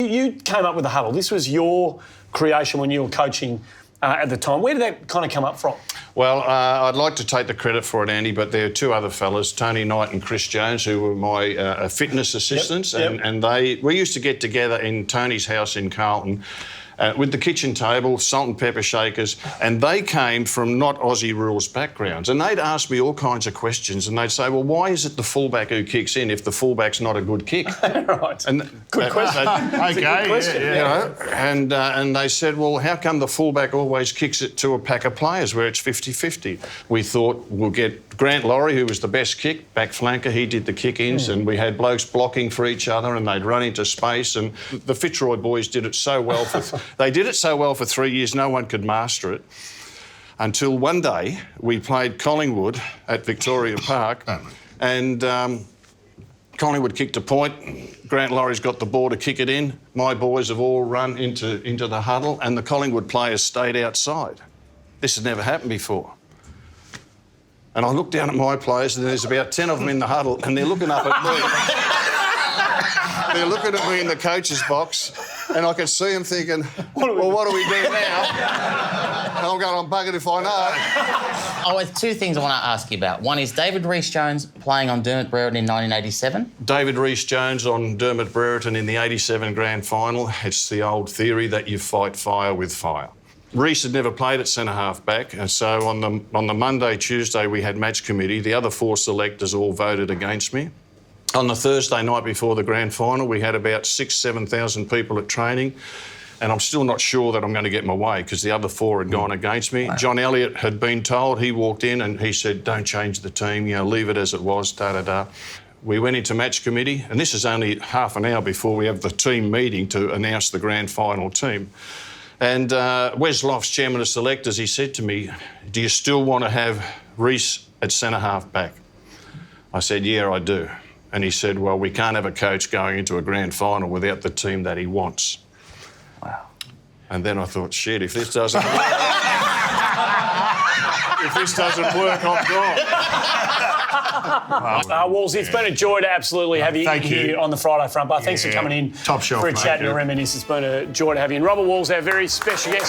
You came up with the huddle. This was your creation when you were coaching at the time. Where did that kind of come up from? Well, I'd like to take the credit for it, Andy, but there are two other fellas, Tony Knight and Chris Jones, who were my fitness assistants, and we used to get together in Tony's house in Carlton with the kitchen table, salt and pepper shakers, and they came from not Aussie rules backgrounds. And they'd ask me all kinds of questions, and they'd say, well, why is it the fullback who kicks in if the fullback's not a good kick? Right. And, good question. Okay, good question. You know, and they said, well, how come the fullback always kicks it to a pack of players where it's 50-50? We thought we'll get Grant Laurie, who was the best back flanker, he did the kick-ins, and we had blokes blocking for each other, and they'd run into space, and the Fitzroy boys did it so well They did it so well for 3 years, no one could master it. Until one day, we played Collingwood at Victoria Park, and Collingwood kicked a point. Grant Laurie's got the ball to kick it in. My boys have all run into the huddle, and the Collingwood players stayed outside. This had never happened before. And I look down at my players, and there's about 10 of them in the huddle, and they're looking up at me. They're looking at me in the coach's box, and I can see them thinking, well, what do we do now? And I'm going, I'm buggered if I know. Oh, there's two things I want to ask you about. One is David Rhys-Jones playing on Dermott Brereton in 1987. David Rhys-Jones on Dermott Brereton in the 87 grand final. It's the old theory that you fight fire with fire. Rhys had never played at centre-half back, and so on the Monday, Tuesday, we had match committee. The other four selectors all voted against me. On the Thursday night before the grand final, we had about 7,000 people at training, and I'm still not sure that I'm going to get my way because the other four had gone against me. Wow. John Elliott had been told. He walked in and he said, don't change the team, leave it as it was, da-da-da. We went into match committee, and this is only half an hour before we have the team meeting to announce the grand final team. And Wes Lofts, chairman of selectors, he said to me, do you still want to have Rhys at centre-half back? I said, yeah, I do. And he said, well, we can't have a coach going into a grand final without the team that he wants. Wow. And then I thought, shit, if this doesn't work, I'm gone. Walls, it's been a joy to absolutely have you here on the Friday front bar. Thanks for coming in Top shelf, for a mate, chat and a reminisce. It's been a joy to have you. And Robert Walls, our very special guest.